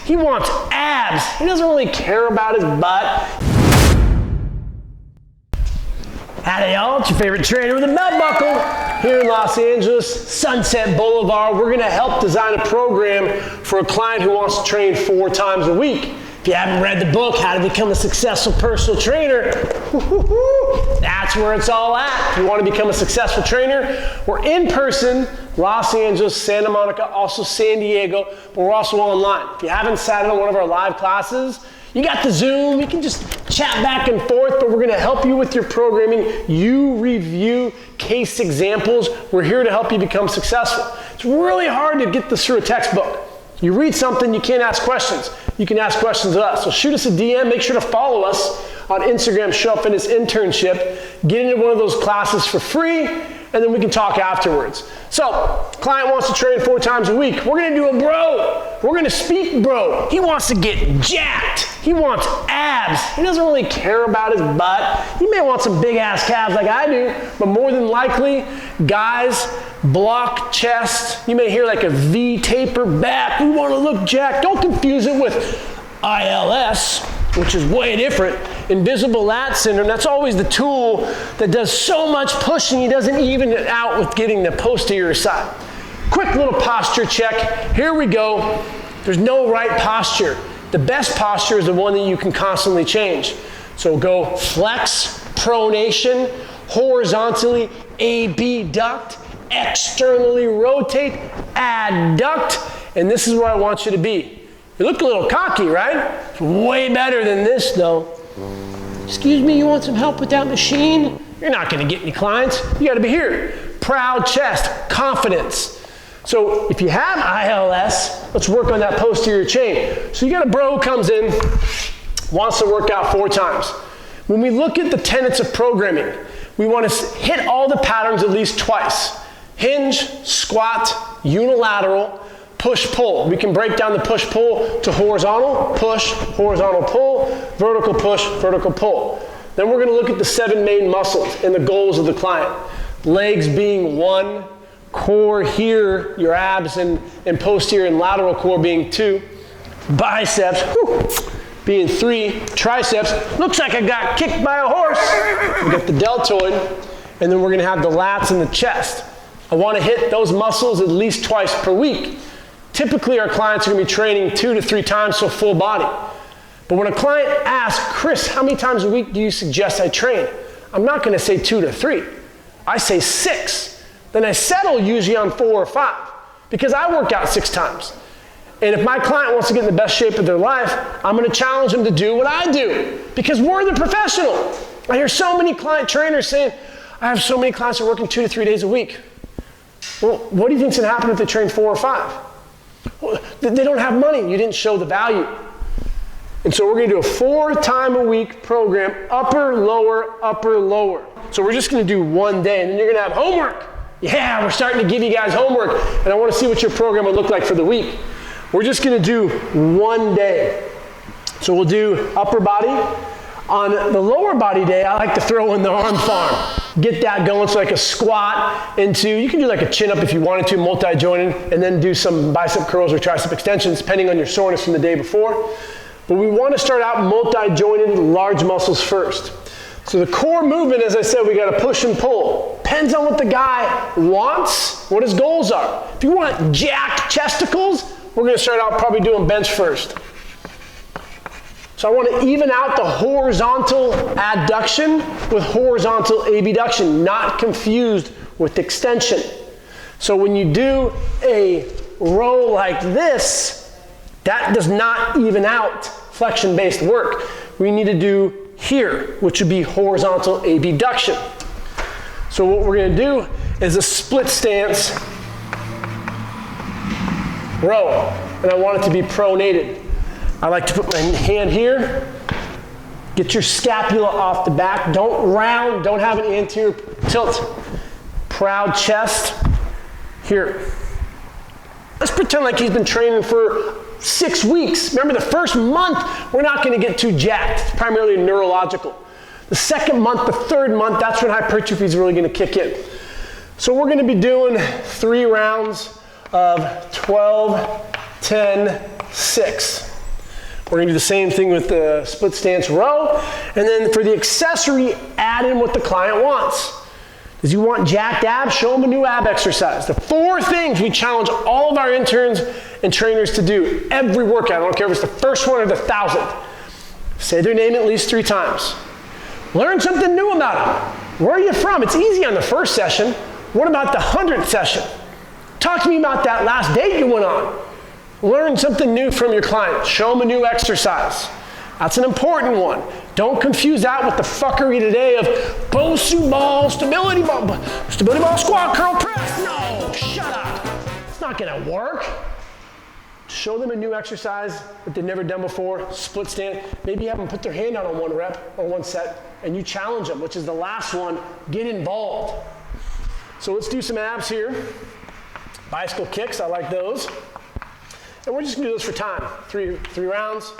He wants abs. He doesn't really care about his butt. Howdy y'all, it's your favorite trainer with a belt buckle here in Los Angeles, Sunset Boulevard. We're gonna help design a program for a client who wants to train 4 times a week. If you haven't read the book, How to Become a Successful Personal Trainer, that's where it's all at. If you want to become a successful trainer, we're in person, Los Angeles, Santa Monica, also San Diego, but we're also online. If you haven't sat in on one of our live classes, you got the Zoom, you can just chat back and forth, but we're gonna help you with your programming. You review case examples. We're here to help you become successful. It's really hard to get this through a textbook. You read something, you can't ask questions. You can ask questions of us. So shoot us a DM, make sure to follow us on Instagram, Up Fitness Internship. Get into one of those classes for free, and then we can talk afterwards. So, client wants to train 4 times a week. We're gonna do a bro. We're gonna speak bro. He wants to get jacked. He wants abs. He doesn't really care about his butt. He may want some big ass calves like I do, but more than likely, guys, block chest. You may hear like a V taper back. We want to look jacked. Don't confuse it with ILS, which is way different. Invisible lat syndrome, that's always the tool that does so much pushing, he doesn't even it out with getting the posterior side. Quick little posture check. Here we go. There's no right posture. The best posture is the one that you can constantly change. So go flex, pronation, horizontally abduct, externally rotate, adduct, and this is where I want you to be. You look a little cocky, right? It's way better than this though. Excuse me, you want some help with that machine? You're not gonna get any clients. You gotta be here. Proud chest, confidence. So if you have ILS, let's work on that posterior chain. So you got a bro who comes in, wants to work out 4 times. When we look at the tenets of programming, we want to hit all the patterns at least twice. Hinge, squat, unilateral, push-pull. We can break down the push-pull to horizontal, push, horizontal pull, vertical push, vertical pull. Then we're going to look at the 7 main muscles and the goals of the client. Legs being 1, core here, your abs and posterior and lateral core being 2, biceps being 3, triceps. Looks like I got kicked by a horse. We got the deltoid, and then we're going to have the lats and the chest. I want to hit those muscles at least twice per week. Typically, our clients are going to be training 2 to 3 times, so full body. But when a client asks, Chris, how many times a week do you suggest I train? I'm not going to say 2 to 3. I say 6. Then I settle usually on 4 or 5 because I work out 6 times. And if my client wants to get in the best shape of their life, I'm going to challenge them to do what I do because we're the professional. I hear so many client trainers saying, I have so many clients that are working 2 to 3 days a week. Well, what do you think's going to happen if they train 4 or 5? Well, they don't have money. You didn't show the value. And so we're going to do a 4-time-a-week program, upper, lower. So we're just going to do 1 day, and then you're going to have homework. Yeah, we're starting to give you guys homework, and I want to see what your program would look like for the week. We're just going to do 1 day. So we'll do upper body. On the lower body day, I like to throw in the arm farm. Get that going, so like a squat into, you can do like a chin up if you wanted to, multi-jointed, and then do some bicep curls or tricep extensions, depending on your soreness from the day before. But we want to start out multi-jointed, large muscles first. So the core movement, as I said, we got to push and pull. Depends on what the guy wants, what his goals are. If you want jacked chesticles, we're going to start out probably doing bench first. So I want to even out the horizontal adduction with horizontal abduction, not confused with extension. So when you do a row like this, that does not even out flexion-based work. We need to do here, which would be horizontal abduction. So what we're going to do is a split stance row, and I want it to be pronated. I like to put my hand here, get your scapula off the back, don't round, don't have an anterior tilt. Proud chest, here. Let's pretend like he's been training for 6 weeks. Remember, the first month, we're not going to get too jacked. It's primarily neurological. The second month, the third month, that's when hypertrophy is really going to kick in. So we're going to be doing 3 rounds of 12, 10, 6. We're gonna do the same thing with the split stance row. And then for the accessory, add in what the client wants. Does he want jacked abs? Show him a new ab exercise. The 4 things we challenge all of our interns and trainers to do every workout. I don't care if it's the first one or the 1,000th. Say their name at least 3 times. Learn something new about them. Where are you from? It's easy on the first session. What about the 100th session? Talk to me about that last date you went on. Learn something new from your client. Show them a new exercise. That's an important one. Don't confuse that with the fuckery today of BOSU ball, stability ball squat, curl press. No, shut up. It's not gonna work. Show them a new exercise that they've never done before, split stand. Maybe you have them put their hand out on 1 rep or 1 set, and you challenge them, which is the last one. Get involved. So let's do some abs here. Bicycle kicks, I like those. And we're just gonna do this for time, three rounds.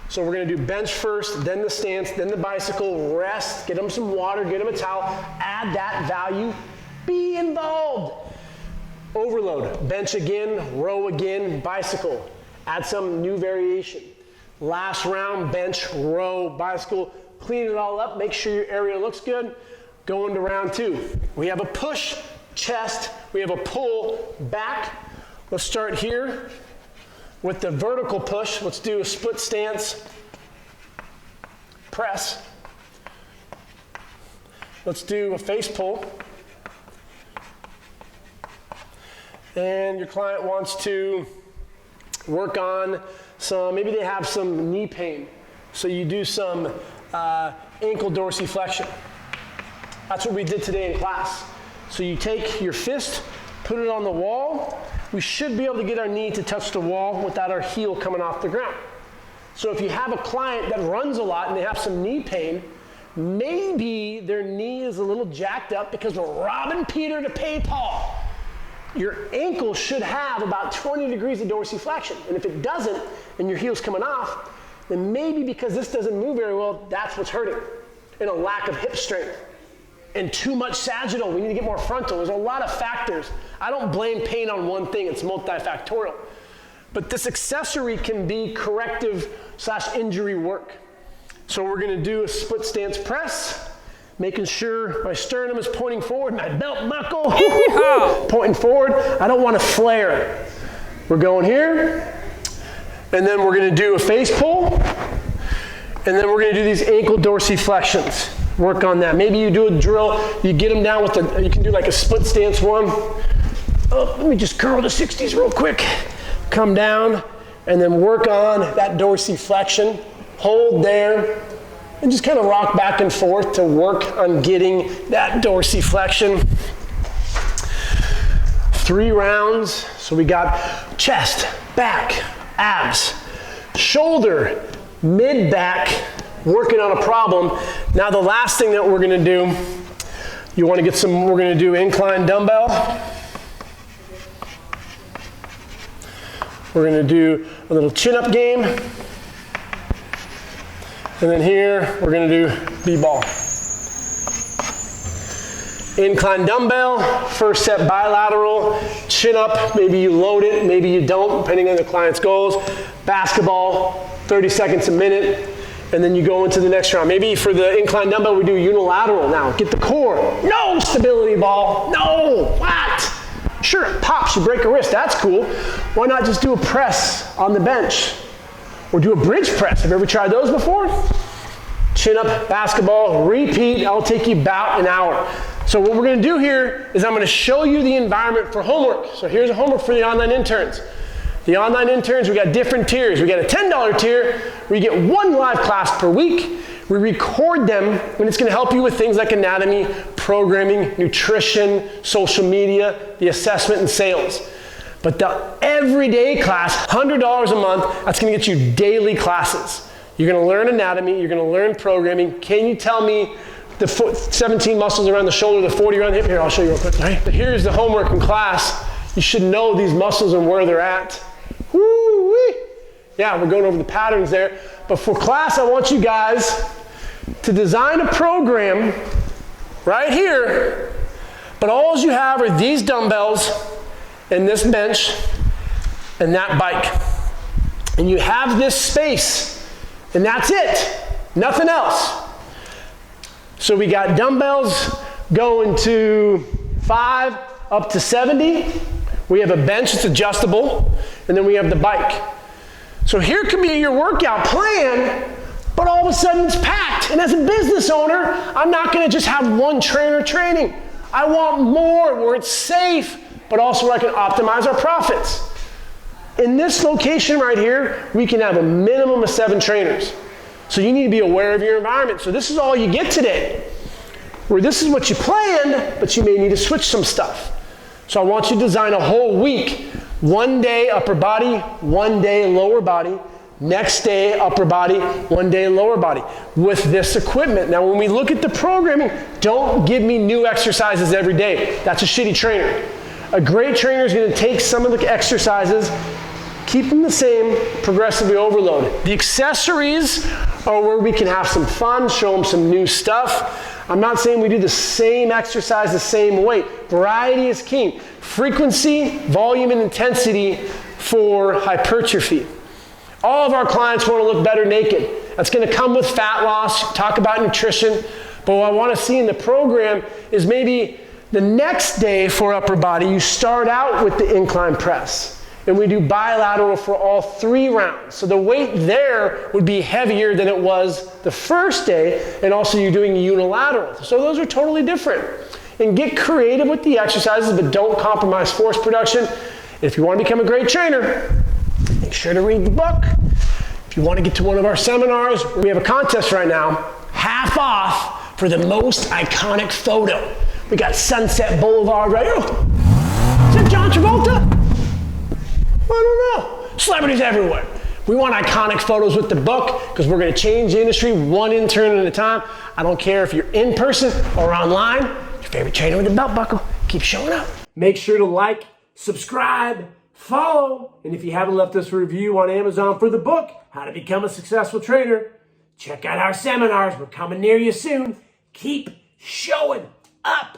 So we're gonna do bench first, then the stance, then the bicycle, rest, get them some water, get them a towel, add that value, be involved. Overload, bench again, row again, bicycle, add some new variation. Last round, bench, row, bicycle, clean it all up, make sure your area looks good. Go into round 2. We have a push, chest, we have a pull, back. Let's start here. With the vertical push, let's do a split stance, press. Let's do a face pull. And your client wants to work on some, maybe they have some knee pain. So you do some ankle dorsiflexion. That's what we did today in class. So you take your fist, put it on the wall. We should be able to get our knee to touch the wall without our heel coming off the ground. So if you have a client that runs a lot and they have some knee pain, maybe their knee is a little jacked up because we're robbing Peter to pay Paul. Your ankle should have about 20 degrees of dorsiflexion. And if it doesn't, and your heel's coming off, then maybe because this doesn't move very well, that's what's hurting. And a lack of hip strength. And too much sagittal, we need to get more frontal. There's a lot of factors. I don't blame pain on one thing, it's multifactorial. But this accessory can be corrective/injury work. So we're gonna do a split stance press, making sure my sternum is pointing forward, my belt buckle pointing forward. I don't wanna flare. We're going here, and then we're gonna do a face pull, and then we're gonna do these ankle dorsiflexions. Work on that. Maybe you do a drill, you get them down with you can do like a split stance one. Oh, let me just curl to 60s real quick. Come down, and then work on that dorsiflexion. Hold there, and just kind of rock back and forth to work on getting that dorsiflexion. 3 rounds. So we got chest, back, abs, shoulder, mid-back, working on a problem. Now the last thing that we're gonna do, you wanna get some, we're gonna do incline dumbbell. We're gonna do a little chin-up game. And then here, we're gonna do B-ball. Incline dumbbell, first set bilateral, chin up, maybe you load it, maybe you don't, depending on the client's goals. Basketball, 30 seconds a minute. And then you go into the next round. Maybe for the incline dumbbell, we do unilateral now. Get the core. No stability ball. No, what? Sure, it pops, you break a wrist, that's cool. Why not just do a press on the bench? Or do a bridge press. Have you ever tried those before? Chin up, basketball, repeat. I'll take you about an hour. So what we're gonna do here is I'm gonna show you the environment for homework. So here's a homework for the online interns. The online interns, we got different tiers. We got a $10 tier where you get 1 live class per week. We record them, and it's gonna help you with things like anatomy, programming, nutrition, social media, the assessment, and sales. But the everyday class, $100 a month, that's gonna get you daily classes. You're gonna learn anatomy, you're gonna learn programming. Can you tell me the 17 muscles around the shoulder, the 40 around the hip? Here, I'll show you real quick. Right? But here's the homework in class. You should know these muscles and where they're at. Woo-wee. Yeah, we're going over the patterns there. But for class, I want you guys to design a program right here, but all you have are these dumbbells and this bench and that bike. And you have this space And that's it, nothing else. So we got dumbbells going to 5 up to 70. We have a bench that's adjustable, and then we have the bike. So here could be your workout plan, but all of a sudden it's packed. And as a business owner, I'm not gonna just have one trainer training. I want more where it's safe, but also where I can optimize our profits. In this location right here, we can have a minimum of 7 trainers. So you need to be aware of your environment. So this is all you get today, where this is what you planned, but you may need to switch some stuff. So I want you to design a whole week. One day upper body, one day lower body, next day upper body, one day lower body with this equipment. Now when we look at the programming, don't give me new exercises every day. That's a shitty trainer. A great trainer is going to take some of the exercises, keep them the same, progressively overload. The accessories are where we can have some fun, show them some new stuff. I'm not saying we do the same exercise the same weight. Variety is king. Frequency, volume, and intensity for hypertrophy. All of our clients want to look better naked. That's going to come with fat loss, talk about nutrition. But what I want to see in the program is maybe the next day for upper body, you start out with the incline press. And we do bilateral for all 3 rounds. So the weight there would be heavier than it was the first day, and also you're doing unilateral. So those are totally different. And get creative with the exercises, but don't compromise force production. If you want to become a great trainer, make sure to read the book. If you want to get to one of our seminars, we have a contest right now, half off for the most iconic photo. We got Sunset Boulevard right here. Is that John Travolta? I don't know. Celebrities everywhere. We want iconic photos with the book because we're going to change the industry one intern at a time. I don't care if you're in person or online. Your favorite trainer with a belt buckle. Keep showing up. Make sure to like, subscribe, follow, and if you haven't left us a review on Amazon for the book, How to Become a Successful Trainer, check out our seminars. We're coming near you soon. Keep showing up.